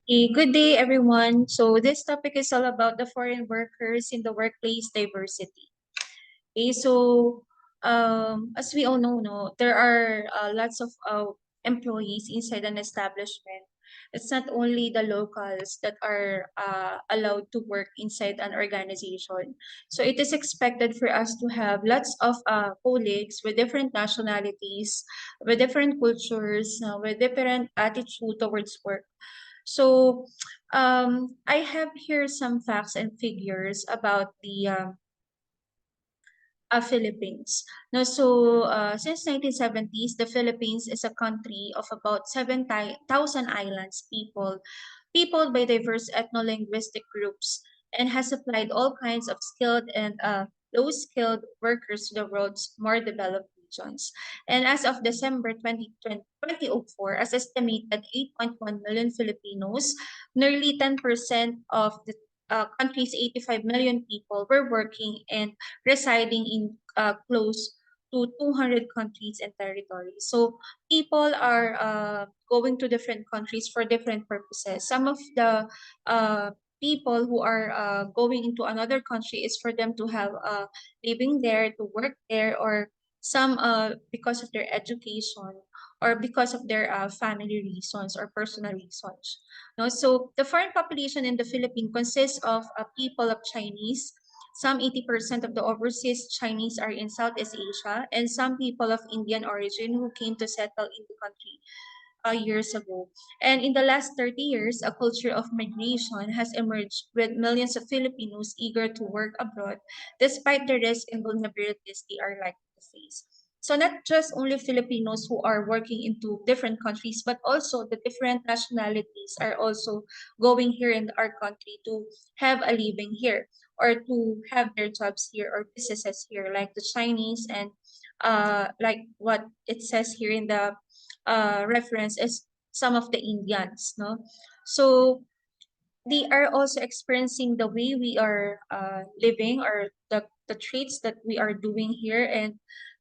Good day, everyone. So this topic is all about the foreign workers in the workplace diversity. As we all know, no, there are lots of employees inside an establishment. It's not only the locals that are allowed to work inside an organization. So it is expected for us to have lots of colleagues with different nationalities, with different cultures, with different attitude towards work. So I have here some facts and figures about the Philippines. No, since 1970s, the Philippines is a country of about 7,000 islands peopled by diverse ethno-linguistic groups, and has supplied all kinds of skilled and low-skilled workers to the world's more developed regions. And as of December 2004, as estimated 8.1 million Filipinos, nearly 10% of the country's 85 million people were working and residing in close to 200 countries and territories. So people are going to different countries for different purposes. Some of the people who are going into another country is for them to have living there, to work there, or some because of their education or because of their family reasons or personal reasons. No, so the foreign population in the Philippines consists of people of Chinese. Some 80% of the overseas Chinese are in Southeast Asia, and some people of Indian origin who came to settle in the country years ago. And in the last 30 years, a culture of migration has emerged with millions of Filipinos eager to work abroad, despite the risks and vulnerabilities they are likely to face. So not just only Filipinos who are working into different countries, but also the different nationalities are also going here in our country to have a living here or to have their jobs here or businesses here, like the Chinese and like what it says here in the reference is some of the Indians, no? So they are also experiencing the way we are living or the traits that we are doing here, and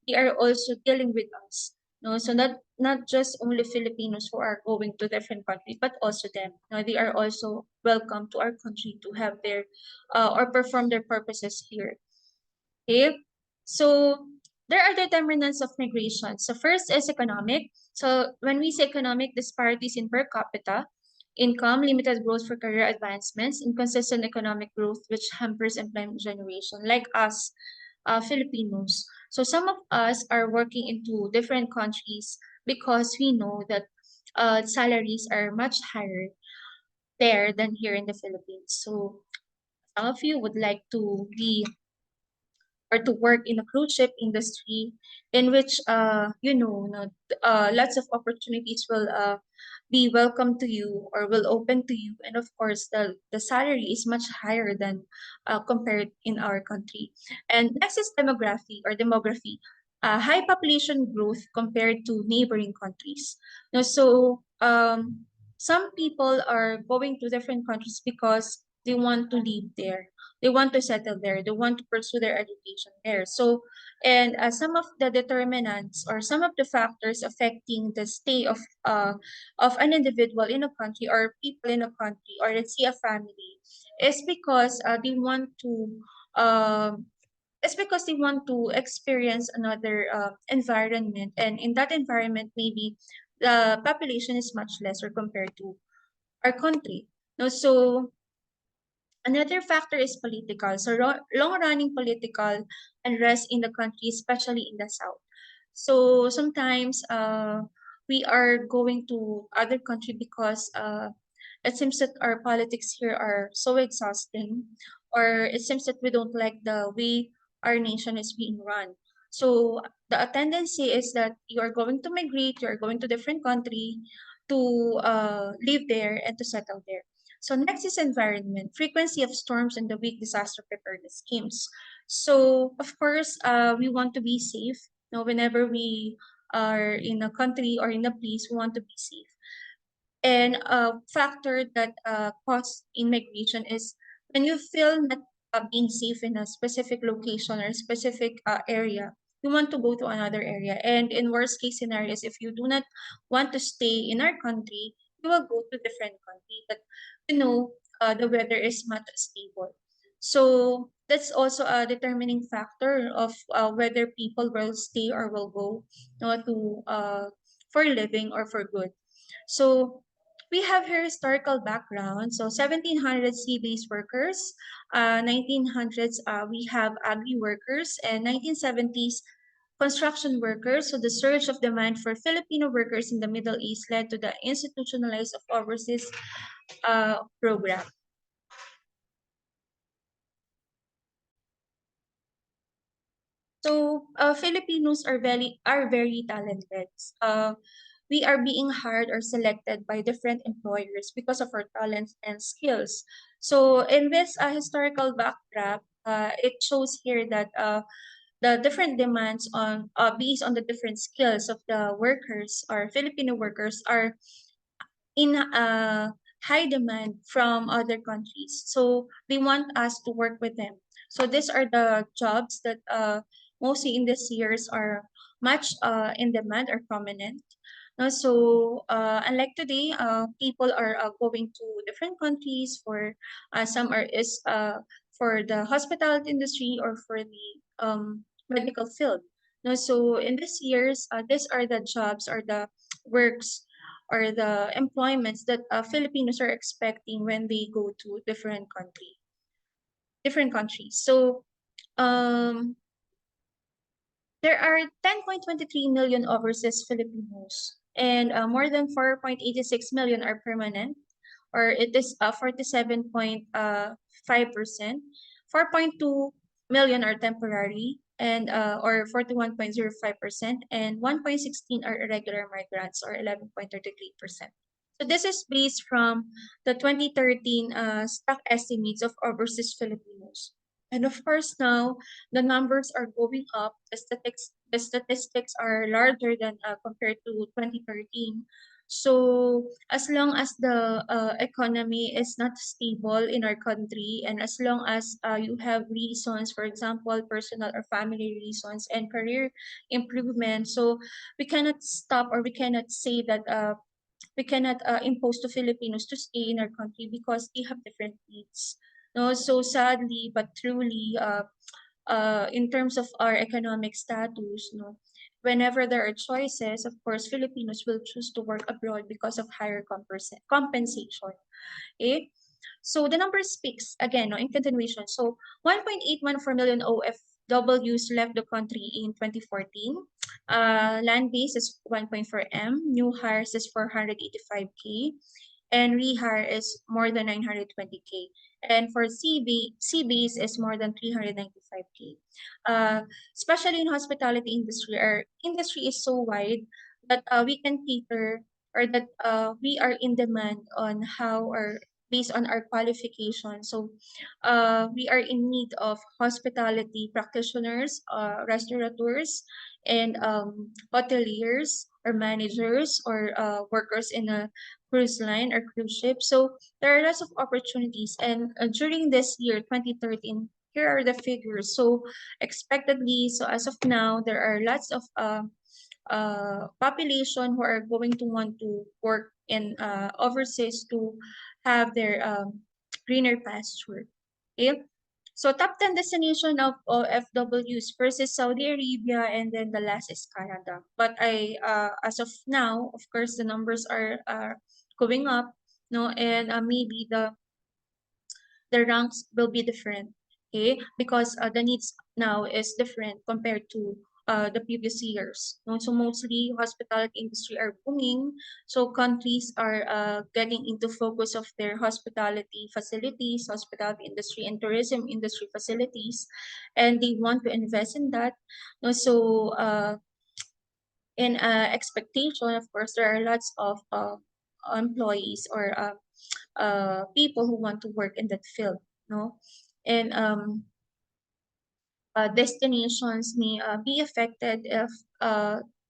they are also dealing with us. No, so not just only Filipinos who are going to different countries, but also them. No, they are also welcome to our country to have their or perform their purposes here. Okay, so there are determinants of migration. So first is economic. So when we say economic, disparities in per capita income, limited growth for career advancements, inconsistent economic growth which hampers employment generation, like us, Filipinos. So some of us are working into different countries because we know that salaries are much higher there than here in the Philippines. So some of you would like to be or to work in a cruise ship industry in which lots of opportunities will be welcome to you or will open to you, and of course the salary is much higher than compared in our country. And next is demography, high population growth compared to neighboring countries. Now, some people are going to different countries because they want to live there, they want to settle there, they want to pursue their education there. So and some of the determinants or some of the factors affecting the stay of an individual in a country or people in a country or let's say a family is because they want to um it's because they want to experience another environment, and in that environment maybe the population is much lesser compared to our country. No, so another factor is political. So long-running political unrest in the country, especially in the south. So sometimes we are going to other country because it seems that our politics here are so exhausting, or it seems that we don't like the way our nation is being run. So the tendency is that you are going to migrate, you are going to different country to live there and to settle there. So next is environment, frequency of storms and the weak disaster preparedness schemes. So of course, we want to be safe. You know, whenever we are in a country or in a place, we want to be safe. And a factor that causes immigration is when you feel not being safe in a specific location or specific area, you want to go to another area. And in worst case scenarios, if you do not want to stay in our country, you will go to different country that the weather is much stable. So that's also a determining factor of whether people will stay or will go, to for living or for good. So we have here historical background. So 1700s sea-based workers, 1900s we have agri workers, and 1970s construction workers. So the surge of demand for Filipino workers in the Middle East led to the institutionalized of overseas program. So Filipinos are very talented. Uh, we are being hired or selected by different employers because of our talents and skills. So in this historical backdrop, it shows here that the different demands on based on the different skills of the workers or Filipino workers are in high demand from other countries. So they want us to work with them. So these are the jobs that mostly in these years are much in demand or prominent. So unlike today, people are going to different countries for some are is for the hospitality industry or for the medical field. So in these years, these are the jobs or the works or the employments that Filipinos are expecting when they go to different countries. So um, there are 10.23 million overseas Filipinos, and more than 4.86 million are permanent, or it is 47.5%. 4.2 million are temporary, and or 41.05%, and 1.16 are irregular migrants, or 11.33%. So this is based from the 2013 stock estimates of overseas Filipinos. And of course, now the numbers are going up. The statistics are larger than compared to 2013. So as long as the economy is not stable in our country, and as long as you have reasons, for example, personal or family reasons and career improvement, so we cannot stop or we cannot say that we cannot impose to Filipinos to stay in our country because they have different needs. No, so sadly but truly, in terms of our economic status, whenever there are choices, of course, Filipinos will choose to work abroad because of higher compensation. Okay? So the number speaks again, in continuation. So 1.814 million OFWs left the country in 2014. Land base is 1.4 M. New hires is 485K. And rehire is more than 920K. And for CBs is more than 395K. Uh, Especially in hospitality industry, our industry is so wide that we can cater, or that we are in demand on how, or based on our qualification. So we are in need of hospitality practitioners, restaurateurs, and hoteliers or managers, or workers in a cruise line or cruise ship. So there are lots of opportunities. And during this year, 2013, here are the figures. So expectedly, so as of now, there are lots of population who are going to want to work in overseas to have their greener pasture. Okay. So top 10 destination of OFWs. First is Saudi Arabia, and then the last is Canada. But as of now, of course, the numbers are going up, no, and maybe the ranks will be different, okay, because the needs now is different compared to the previous years, no? So mostly hospitality industry are booming, so countries are getting into focus of their hospitality facilities, hospitality industry and tourism industry facilities, and they want to invest in that, no? So in expectation, of course, there are lots of employees or people who want to work in that field, no? And destinations may be affected if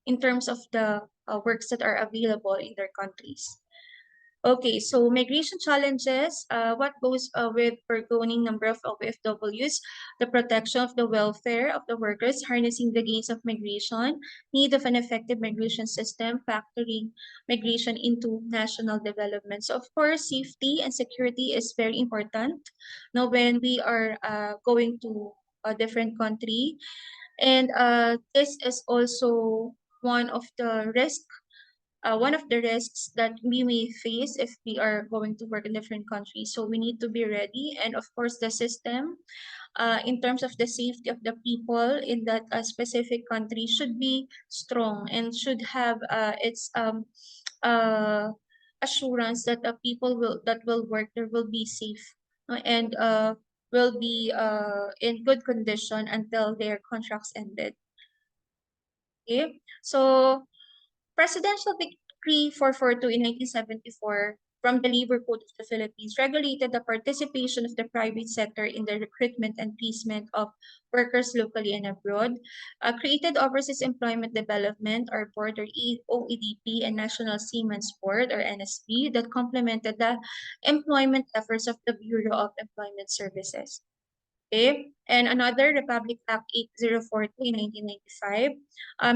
in terms of the works that are available in their countries. Okay, so migration challenges, what goes with foregoing number of OFWs, the protection of the welfare of the workers, harnessing the gains of migration, need of an effective migration system, factoring migration into national development. So of course, safety and security is very important. Now, when we are going to a different country, and this is also one of the risks that we may face if we are going to work in different countries. So we need to be ready. And of course, the system, in terms of the safety of the people in that specific country, should be strong and should have its uh, assurance that the people that will work there will be safe, and will be in good condition until their contracts ended. Okay, so Presidential Decree 442 in 1974 from the Labor Code of the Philippines regulated the participation of the private sector in the recruitment and placement of workers locally and abroad, created Overseas Employment Development or Board or OEDP and National Seamen's Board or NSB that complemented the employment efforts of the Bureau of Employment Services. Okay. And another Republic Act 8042 in 1995,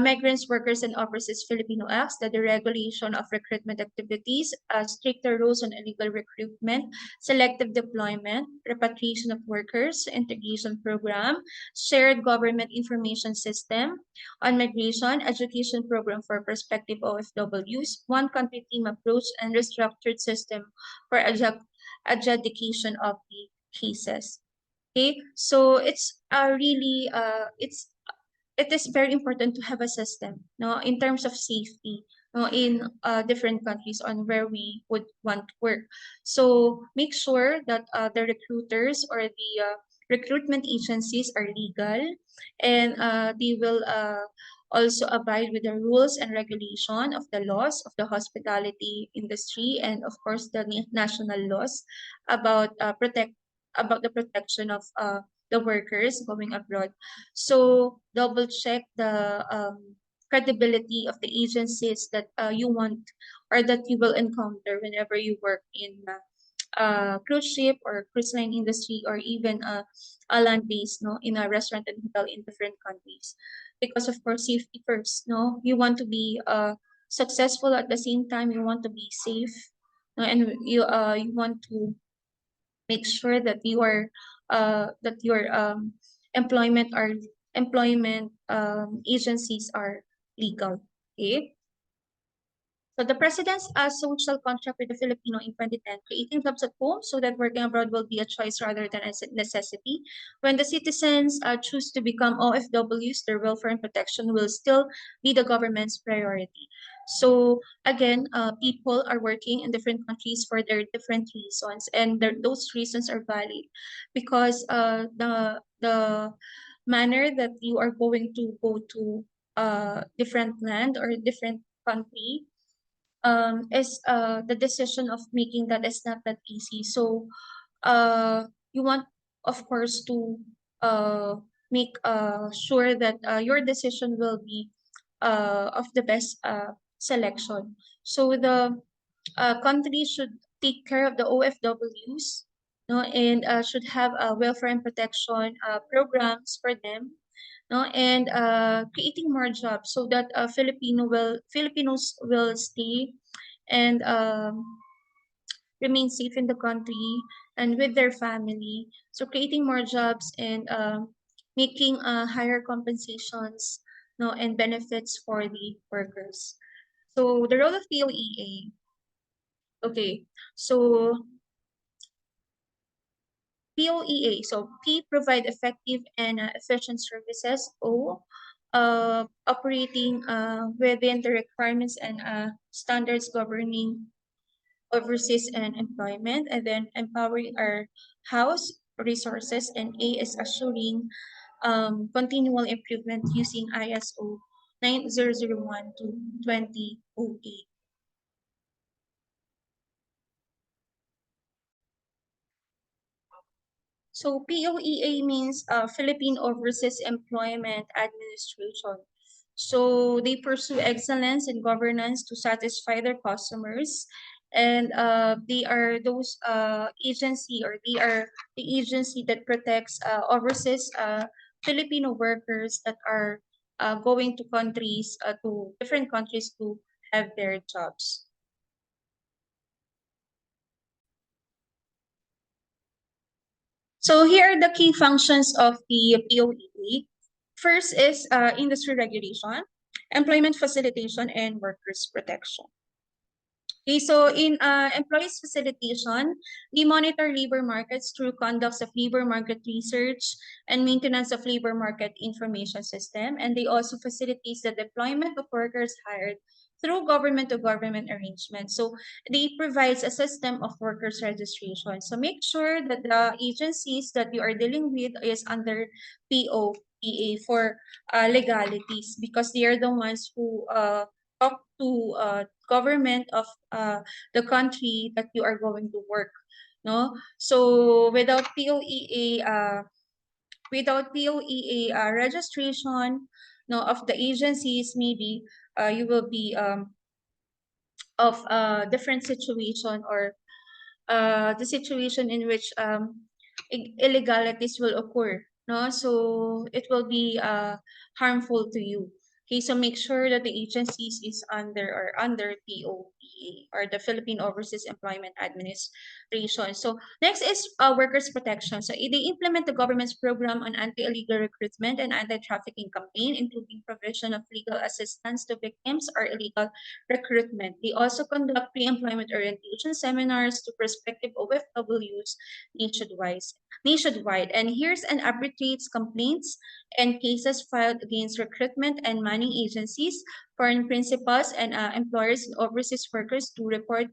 Migrants, Workers, and Overseas Filipino Acts, the deregulation of recruitment activities, stricter rules on illegal recruitment, selective deployment, repatriation of workers, integration program, shared government information system on migration, education program for prospective OFWs, one country team approach, and restructured system for adjudication of the cases. Okay, so it is very important to have a system, no, in terms of safety, no, in different countries on where we would want to work. So make sure that the recruiters or the recruitment agencies are legal, and they will also abide with the rules and regulation of the laws of the hospitality industry, and of course the national laws about the protection of the workers going abroad. So double check the credibility of the agencies that you want or that you will encounter whenever you work in cruise ship or cruise line industry, or even a land based, no, in a restaurant and hotel in different countries. Because of course safety first, no, you want to be successful, at the same time you want to be safe, no, and you want to make sure that your employment agencies are legal. Okay. So the President's social contract with the Filipino in 2010, creating jobs at home so that working abroad will be a choice rather than a necessity. When the citizens choose to become OFWs, their welfare and protection will still be the government's priority. So again, people are working in different countries for their different reasons, and those reasons are valid because the manner that you are going to go to different land or different country is the decision of making that is not that easy. So you want, of course, to uh, make sure that your decision will be of the best selection. So the country should take care of the OFWs, no, and should have welfare and protection programs for them, no, and creating more jobs so that Filipinos will stay and remain safe in the country and with their family. So creating more jobs and making higher compensations, no, and benefits for the workers. So the role of POEA. Okay, so POEA. So P, provide effective and efficient services. O, operating within the requirements and standards governing overseas and employment. And then empowering our house resources. And A is assuring continual improvement using ISO 9001 to 2008. So POEA means Philippine Overseas Employment Administration. So they pursue excellence in governance to satisfy their customers and they are those agency, or they are the agency that protects overseas Filipino workers that are going to countries, to different countries to have their jobs. So here are the key functions of the POEA. First is industry regulation, employment facilitation, and workers protection. Okay, so in employees facilitation, they monitor labor markets through conducts of labor market research and maintenance of labor market information system, and they also facilitates the deployment of workers hired through government to government arrangements. So they provides a system of workers registration. So make sure that the agencies that you are dealing with is under POEA for legalities, because they are the ones who talk to government of the country that you are going to work, no? So without POEA registration, no, of the agencies, maybe you will be of a different situation, or the situation in which illegalities will occur, no? So it will be harmful to you. Okay, so make sure that the agencies is under POPA, or the Philippine Overseas Employment Administration. So next is workers protection. So they implement the government's program on anti-illegal recruitment and anti-trafficking campaign, including provision of legal assistance to victims or illegal recruitment. They also conduct pre-employment orientation seminars to prospective OFWs nationwide. Nationwide, and here's an arbitrates complaints and cases filed against recruitment and manning agencies, foreign principals, and employers and overseas workers to report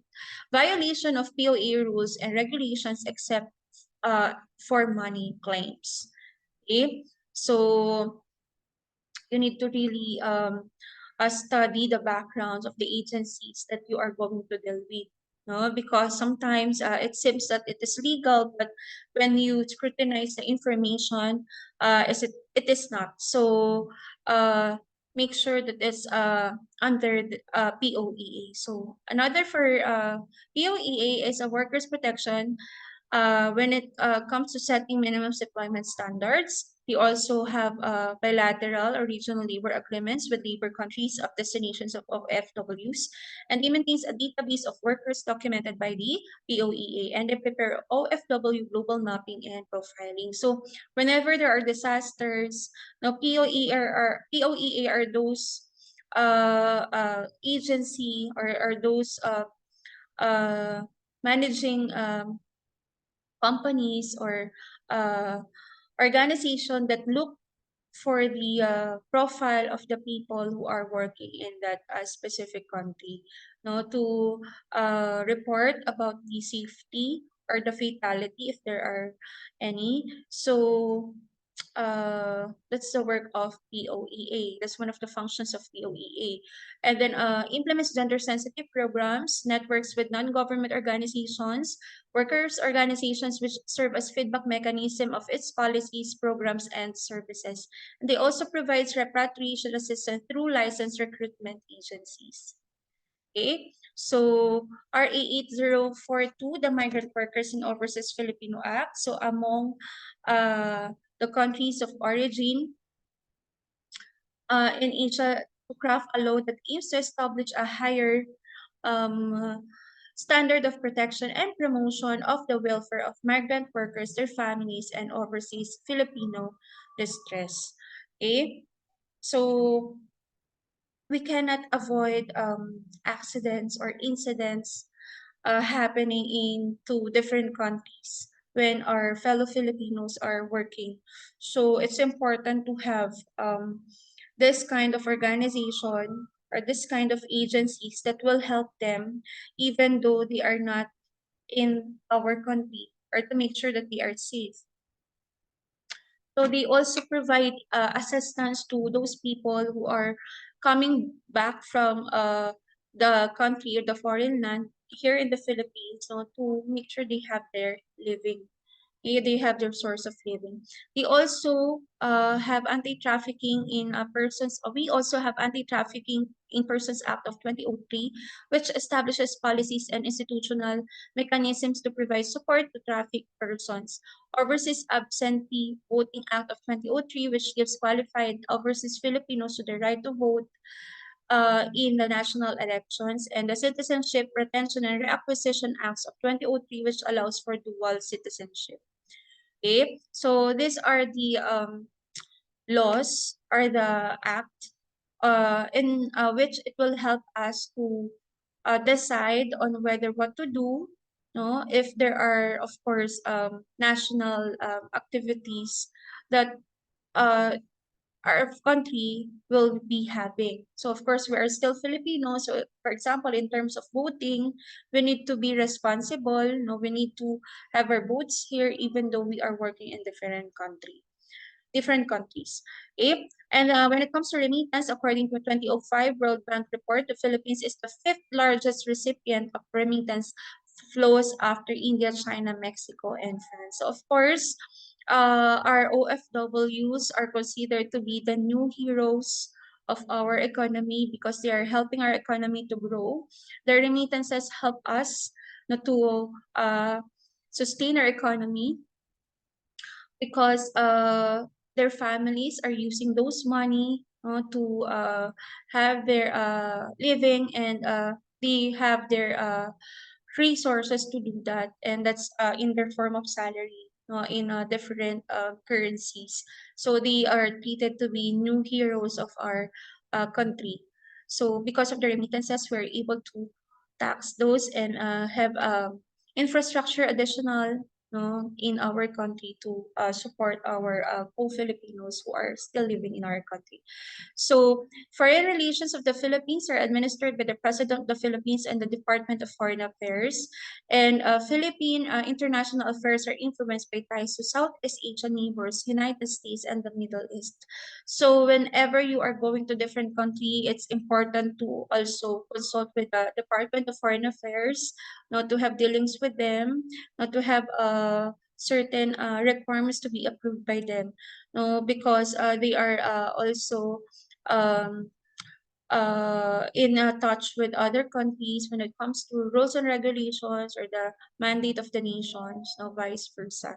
violation of POA rules and regulations except for money claims. Okay, so you need to really study the backgrounds of the agencies that you are going to deal with. No, because sometimes it seems that it is legal, but when you scrutinize the information, it is not. So make sure that it's under the POEA. So another for POEA is a workers protection when it comes to setting minimum employment standards. We also have bilateral or regional labor agreements with labor countries of destinations of OFWs, and it maintains a database of workers documented by the POEA, and they prepare OFW global mapping and profiling. So whenever there are disasters, now POEA are those agency, or are those uh, managing companies, or uh, organization that look for the profile of the people who are working in that specific country, no, to report about the safety or the fatality if there are any. So that's the work of POEA. That's one of the functions of POEA. And then implements gender sensitive programs, networks with non-government organizations, workers organizations which serve as feedback mechanism of its policies, programs, and services. And they also provides repatriation assistance through licensed recruitment agencies. Okay, so RA 8042, the Migrant Workers in Overseas Filipino Act. So among the countries of origin in Asia, to craft a law that aims to establish a higher um, standard of protection and promotion of the welfare of migrant workers, their families, and overseas Filipino distress. Okay, so we cannot avoid accidents or incidents happening in two different countries when our fellow Filipinos are working. So it's important to have this kind of organization or this kind of agencies that will help them even though they are not in our country, or to make sure that they are safe. So they also provide assistance to those people who are coming back from the country or the foreign land here in the Philippines, so to make sure they have their living. They have their source of living. They also have anti-trafficking in persons. We also have Anti-Trafficking in Persons Act of 2003, which establishes policies and institutional mechanisms to provide support to trafficked persons. Overseas Absentee Voting Act of 2003, which gives qualified overseas Filipinos to the right to vote in the national elections, and the Citizenship Retention and Reacquisition Acts of 2003, which allows for dual citizenship. Okay, so these are the laws or the act in which it will help us to decide on whether what to do. No, if there are, of course, national activities that uh, our country will be having. So of course, we are still Filipinos. So for example, in terms of voting, we need to be responsible. No, we need to have our votes here, even though we are working in different countries. Okay? And when it comes to remittance, according to 2005 World Bank report, the Philippines is the fifth largest recipient of remittance flows after India, China, Mexico, and France. So of course, our OFWs are considered to be the new heroes of our economy because they are helping our economy to grow. The remittances help us not to sustain our economy because their families are using those money to have their living, and they have their resources to do that, and that's in their form of salary in different currencies. So they are treated to be new heroes of our country. So because of the remittances, we're able to tax those and have infrastructure additional in our country to support our co-Filipinos who are still living in our country. So, foreign relations of the Philippines are administered by the President of the Philippines and the Department of Foreign Affairs. And Philippine international affairs are influenced by ties to Southeast Asian neighbors, United States, and the Middle East. So, whenever you are going to different country, it's important to also consult with the Department of Foreign Affairs, not to have dealings with them, not to have certain requirements to be approved by them. No, because they are also um, in touch with other countries when it comes to rules and regulations or the mandate of the nations, no, vice versa.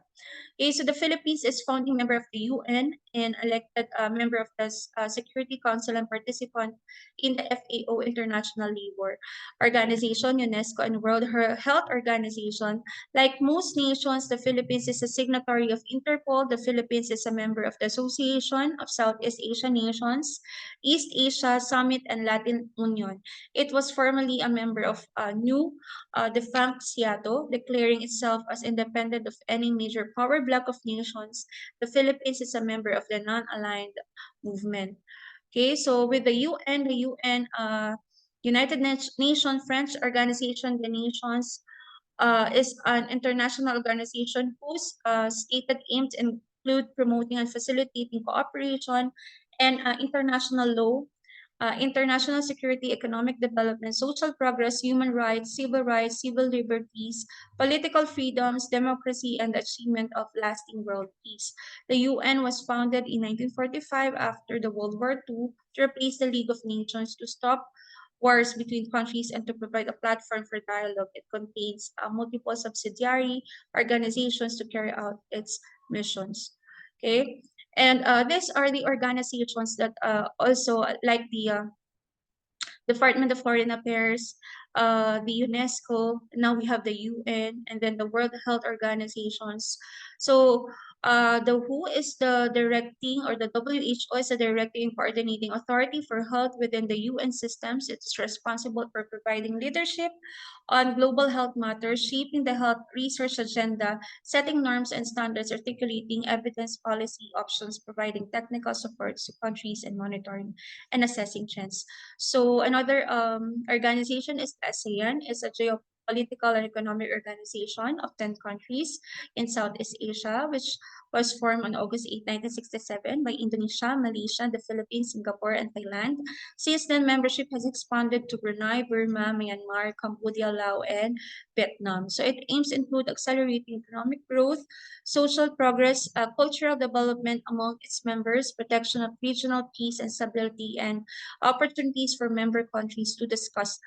Okay, so the Philippines is founding member of the UN and elected member of the Security Council and participant in the FAO International Labor Organization, UNESCO, and World Health Organization. Like most nations, the Philippines is a signatory of Interpol. The Philippines is a member of the Association of Southeast Asian Nations, East Asia Summit, and Latin Union. It was formerly a member of new defunct SEATO, declaring itself as independent of any major power bloc of nations. The Philippines is a member of the non-aligned movement. Okay, so with the UN, United Nations French Organization, the Nations is an international organization whose stated aims include promoting and facilitating cooperation and international law, international security, economic development, social progress, human rights, civil liberties, political freedoms, democracy, and the achievement of lasting world peace. The UN was founded in 1945 after the World War II to replace the League of Nations to stop wars between countries and to provide a platform for dialogue. It contains multiple subsidiary organizations to carry out its missions. Okay, and these are the organizations that also like the Department of Foreign Affairs, the UNESCO, now we have the UN, and then the World Health Organizations. So the WHO is the directing, or the WHO is the directing and coordinating authority for health within the UN systems. It's responsible for providing leadership on global health matters, shaping the health research agenda, setting norms and standards, articulating evidence policy options, providing technical support to countries, and monitoring and assessing trends. So another organization is ASEAN, is a political and economic organization of 10 countries in Southeast Asia, which was formed on August 8, 1967 by Indonesia, Malaysia, the Philippines, Singapore, and Thailand. Since then, membership has expanded to Brunei, Burma, Myanmar, Cambodia, Laos, and Vietnam. So it aims to include accelerating economic growth, social progress, cultural development among its members, protection of regional peace and stability, and opportunities for member countries to discuss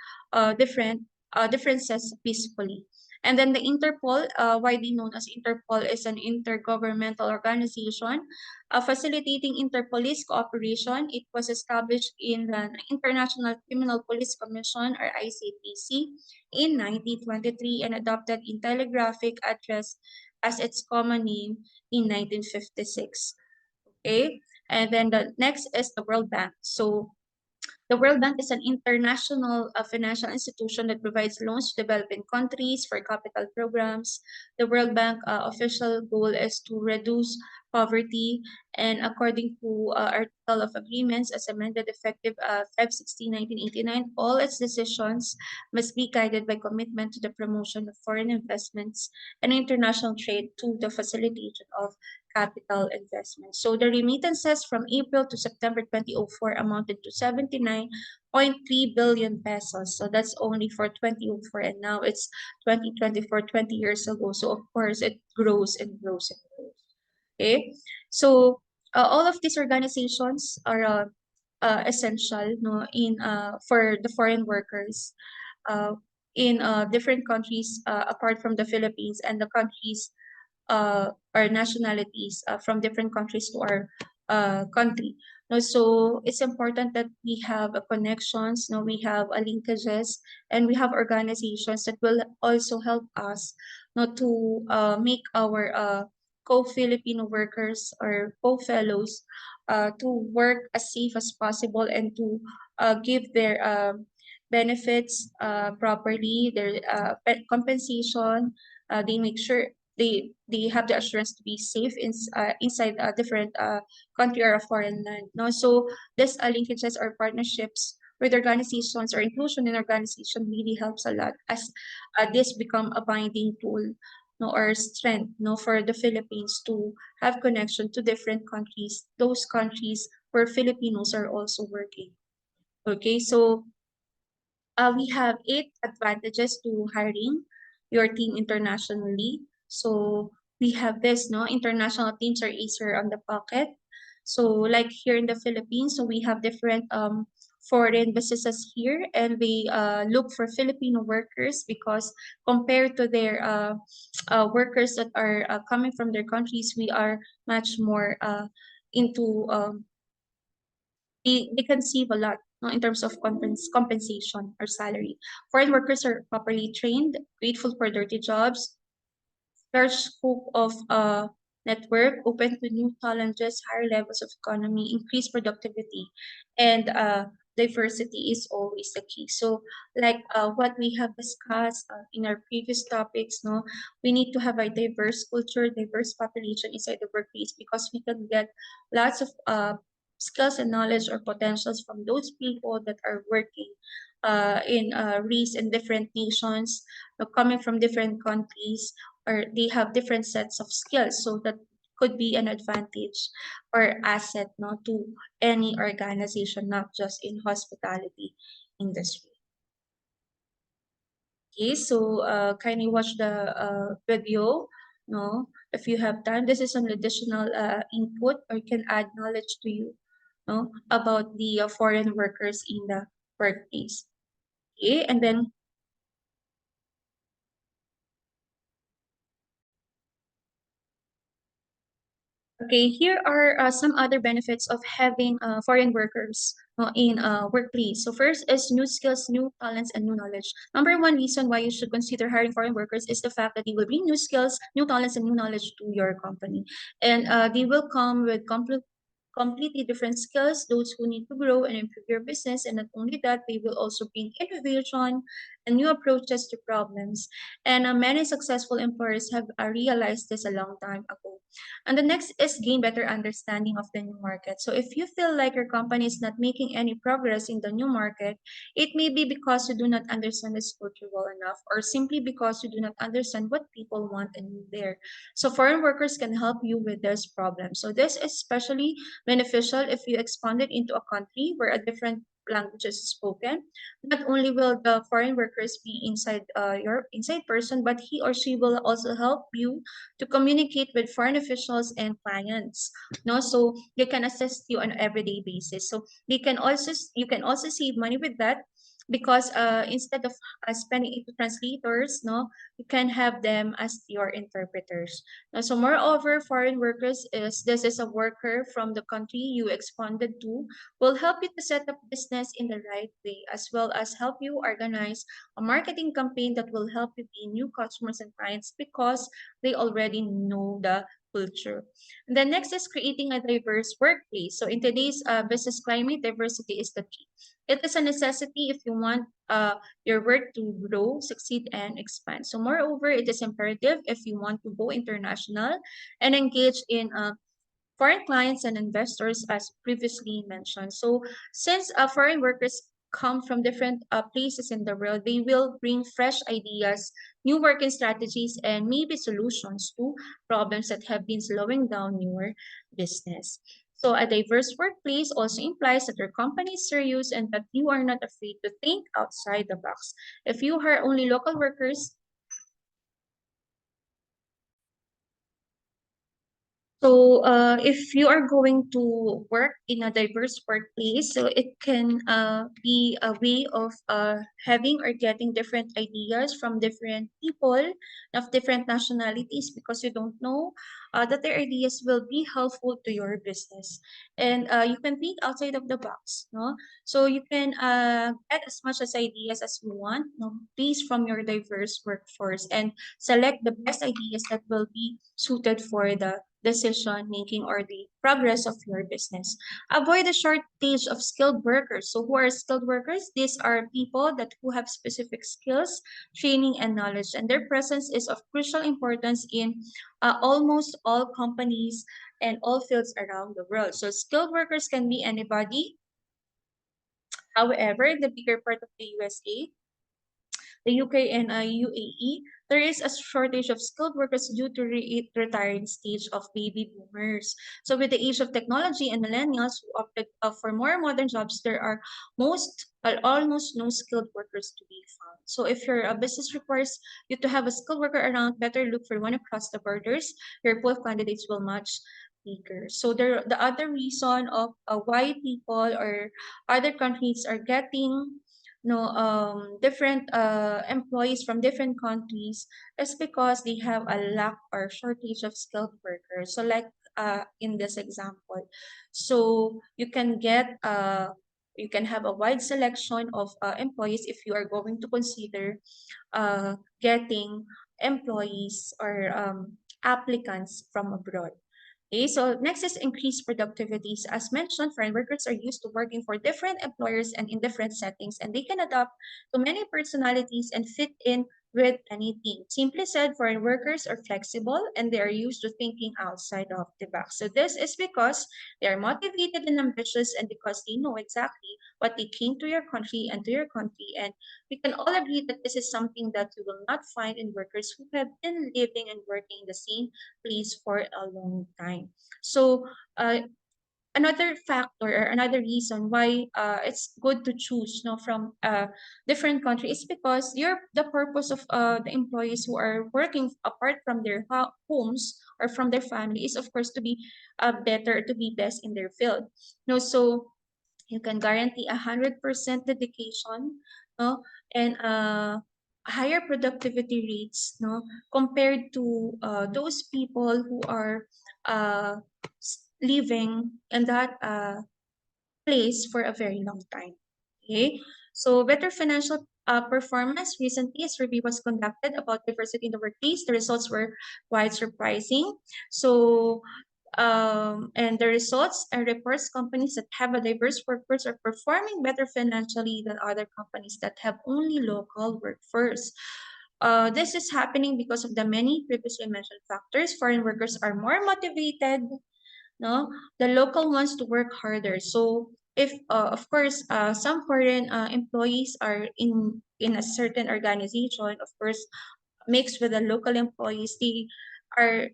differences peacefully. And then the Interpol, widely known as Interpol, is an intergovernmental organization facilitating interpolice cooperation. It was established in the International Criminal Police Commission, or ICPC, in 1923 and adopted in telegraphic address as its common name in 1956. Okay, and then the next is the World Bank. So the World Bank is an international financial institution that provides loans to developing countries for capital programs. The World Bank official goal is to reduce poverty, and according to Article of Agreements as amended effective 5/16/1989, all its decisions must be guided by commitment to the promotion of foreign investments and international trade to the facilitation of capital investment. So the remittances from April to September 2004 amounted to 79.3 billion pesos. So that's only for 2004, and now it's 2024, 20 years ago. So of course it grows and grows and grows. Okay, so all of these organizations are essential, no, in for the foreign workers uh, in different countries apart from the Philippines, and the countries or nationalities from different countries to our country. No, so it's important that we have a connections, no, we have a linkages, and we have organizations that will also help us, no, to make our co-Filipino workers or co-fellows to work as safe as possible, and to give their benefits properly, their compensation. They make sure they have the assurance to be safe inside a different country or a foreign land. No, so this linkages or partnerships with organizations or inclusion in organization really helps a lot, as this become a binding tool, no, or strength, no, for the Philippines to have connection to different countries, those countries where Filipinos are also working. Okay, so we have 8 advantages to hiring your team internationally. So we have this, no, international teams are easier on the pocket. So like here in the Philippines, so we have different foreign businesses here, and they look for Filipino workers because compared to their workers that are coming from their countries, we are much more into they can save a lot, no, in terms of compensation or salary. Foreign workers are properly trained, grateful for dirty jobs, large scope of network, open to new challenges, higher levels of economy, increased productivity, and diversity is always the key. So, like what we have discussed in our previous topics, no, we need to have a diverse culture, diverse population inside the workplace, because we can get lots of skills and knowledge or potentials from those people that are working in race in different nations, coming from different countries, or they have different sets of skills, so that could be an advantage or asset, no, to any organization, not just in hospitality industry. Okay, so kindly watch the video, no, if you have time. This is an additional input, or can add knowledge to you, no, about the foreign workers in the workplace. Okay, and then okay, here are some other benefits of having foreign workers in workplace. So first is new skills, new talents, and new knowledge. Number one reason why you should consider hiring foreign workers is the fact that they will bring new skills, new talents, and new knowledge to your company. And they will come with completely different skills, those who need to grow and improve your business. And not only that, they will also bring innovation and new approaches to problems. And many successful employers have realized this a long time ago. And the next is gain better understanding of the new market. So if you feel like your company is not making any progress in the new market, it may be because you do not understand this culture well enough, or simply because you do not understand what people want and need there. So foreign workers can help you with this problem. So this is especially beneficial if you expand it into a country where a different language is spoken. Not only will the foreign workers be inside your inside person, but he or she will also help you to communicate with foreign officials and clients. No, so they can assist you on an everyday basis. So they can also you can also save money with that, because instead of spending it to translators, no, you can have them as your interpreters. So moreover, foreign workers is this is a worker from the country you expanded to, will help you to set up business in the right way, as well as help you organize a marketing campaign that will help you gain new customers and clients because they already know the culture. And then next is creating a diverse workplace. So in today's business climate, diversity is the key. It is a necessity if you want your work to grow, succeed, and expand. So moreover, it is imperative if you want to go international and engage in foreign clients and investors, as previously mentioned. So since foreign workers come from different places in the world, they will bring fresh ideas, new working strategies, and maybe solutions to problems that have been slowing down your business. So a diverse workplace also implies that your company is serious and that you are not afraid to think outside the box. If you hire only local workers, so, if you are going to work in a diverse workplace, so it can be a way of having or getting different ideas from different people of different nationalities, because you don't know that their ideas will be helpful to your business. And you can think outside of the box, no? So you can get as much as ideas as you want, no? Based from your diverse workforce, and select the best ideas that will be suited for the decision making or the progress of your business. Avoid the shortage of skilled workers. So who are skilled workers? These are people that who have specific skills, training, and knowledge, and their presence is of crucial importance in almost all companies and all fields around the world. So skilled workers can be anybody. However, in the bigger part of the USA, the UK and UAE, there is a shortage of skilled workers due to retiring stage of baby boomers. So with the age of technology and millennials who opted for more modern jobs, there are almost no skilled workers to be found. So if your business requires you to have a skilled worker around, better look for one across the borders. Your pool of candidates will match bigger. So the other reason of why people or other countries are getting different employees from different countries is because they have a lack or shortage of skilled workers. So like in this example, so you can have a wide selection of employees if you are going to consider getting employees or applicants from abroad. Okay, so next is increased productivities. As mentioned, foreign workers are used to working for different employers and in different settings, and they can adapt to many personalities and fit in with any team. Simply said, foreign workers are flexible and they are used to thinking outside of the box. So this is because they are motivated and ambitious, and because they know exactly what they came to your country and to your country. And we can all agree that this is something that you will not find in workers who have been living and working in the same place for a long time. So, another factor or another reason why it's good to choose from different countries is because the purpose of the employees who are working apart from their homes or from their family is of course to be better, to be best in their field. So you can guarantee 100% dedication, no, and higher productivity rates, no, compared to those people who are uh, living in that place for a very long time. Okay, so better financial performance. Recently, a survey was conducted about diversity in the workplace. The results were quite surprising. So And the results and reports companies that have a diverse workforce are performing better financially than other companies that have only local workforce. This is happening because of the many previously mentioned factors. Foreign workers are more motivated, no, the local ones to work harder. So if of course some foreign employees are in a certain organization, of course mixed with the local employees, they are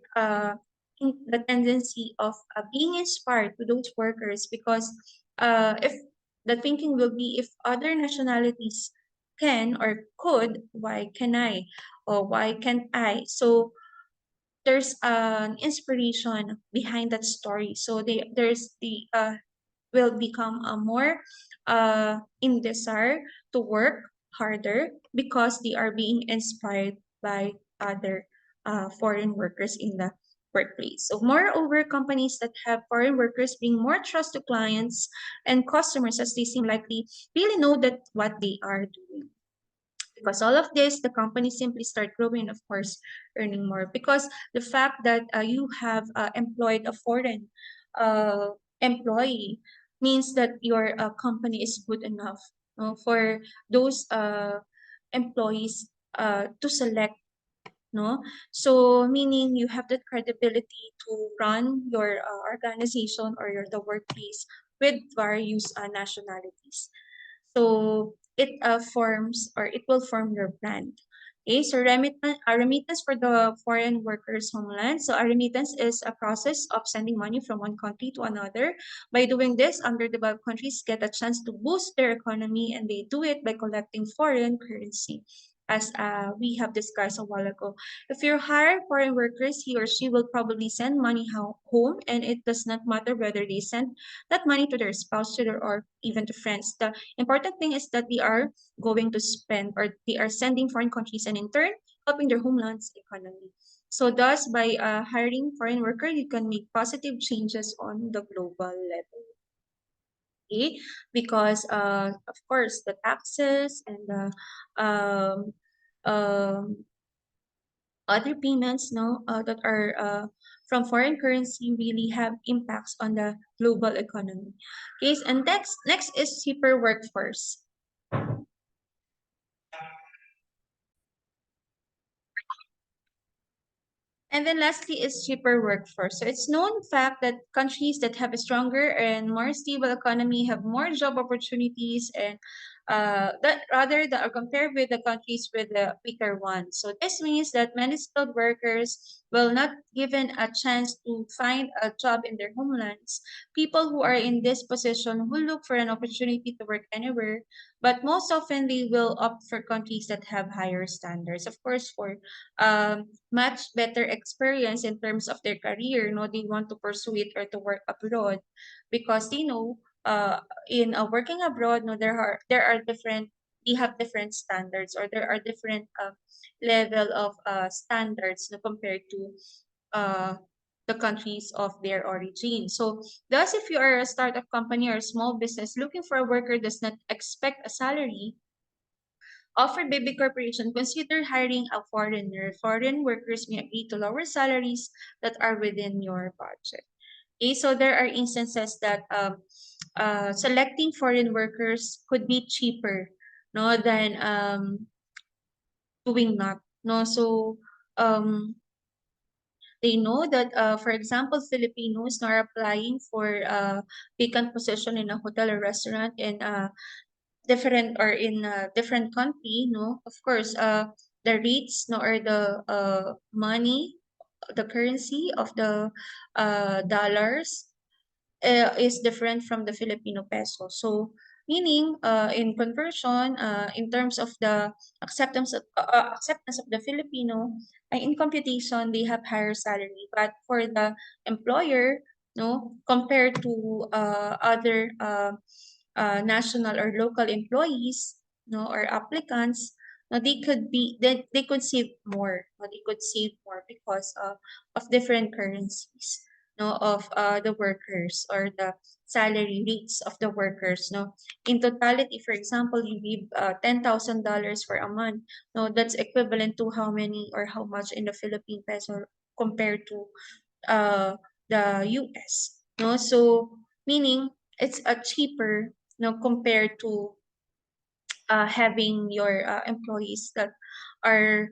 in the tendency of being inspired to those workers, because if the thinking will be, if other nationalities can or could, why can I, or why can't I? So there's an inspiration behind that story. So there's the will become a more in desire to work harder because they are being inspired by other foreign workers in the workplace. So moreover, companies that have foreign workers bring more trust to clients and customers, as they seem likely really know that what they are doing. Because all of this, the company simply start growing, of course, earning more. Because the fact that you have employed a foreign uh, employee means that your company is good enough for those employees to select. No, so meaning you have the credibility to run your organization or the workplace with various nationalities. So it forms, or it will form your brand. Okay, so remittance for the foreign workers' homeland. So a remittance is a process of sending money from one country to another. By doing this, underdeveloped countries get a chance to boost their economy, and they do it by collecting foreign currency, as we have discussed a while ago. If you hire foreign workers, he or she will probably send money home, and it does not matter whether they send that money to their spouse, or even to friends. The important thing is that they are going to spend, or they are sending foreign countries, and in turn helping their homeland's economy. So thus, by hiring foreign worker, you can make positive changes on the global level. Okay? Because of course the taxes and the um, um, other payments, no, that are from foreign currency really have impacts on the global economy. Okay, and next is cheaper workforce. And then lastly is cheaper workforce. So it's known fact that countries that have a stronger and more stable economy have more job opportunities, and that rather that are compared with the countries with the weaker ones. So this means that many skilled workers will not given a chance to find a job in their homelands. People who are in this position will look for an opportunity to work anywhere, but most often they will opt for countries that have higher standards. Of course, for much better experience in terms of their career, no, they want to pursue it or to work abroad, because they know in working abroad, no, there are different, they have different standards, or there are different level of standards, no, compared to uh the countries of their origin. So thus, if you are a startup company or a small business looking for a worker does not expect a salary offered by big corporation, consider hiring a foreigner. Foreign workers may agree to lower salaries that are within your budget. Okay, so there are instances that selecting foreign workers could be cheaper, no, than doing not. No, so um, they know that, for example, Filipinos are applying for a vacant position in a hotel or restaurant in different, or in a different country, no, of course the rates, no, or the money, the currency of the dollars is different from the Filipino peso. So meaning in conversion, in terms of the acceptance of the Filipino, in computation they have higher salary, but for the employer, no, compared to other national or local employees, no, or applicants, no, they could save more, no, they could save more because of different currencies, no, of the workers, or the salary rates of the workers, no. In totality, for example, you give $10,000 for a month, no, that's equivalent to how many or how much in the Philippine peso compared to uh the US. No, so meaning it's a cheaper, compared to having your employees that are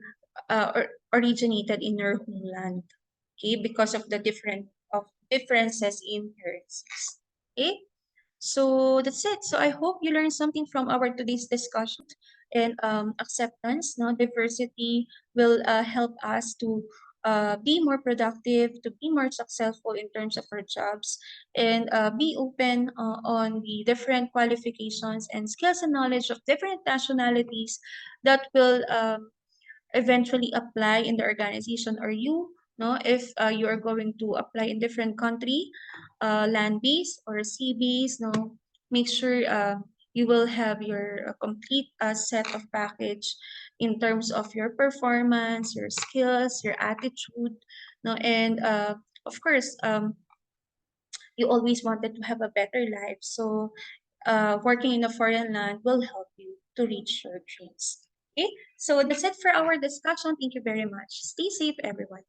originated in your homeland. Okay, because of the differences in currencies. Okay, so that's it. So I hope you learned something from our today's discussion and acceptance. No, diversity will help us to be more productive, to be more successful in terms of our jobs, and be open on the different qualifications and skills and knowledge of different nationalities that will eventually apply in the organization, or you know if you are going to apply in different country, land based or sea based, no, make sure you will have your complete set of package in terms of your performance, your skills, your attitude, no, and of course, you always wanted to have a better life. So working in a foreign land will help you to reach your dreams. Okay, so that's it for our discussion. Thank you very much. Stay safe, everyone.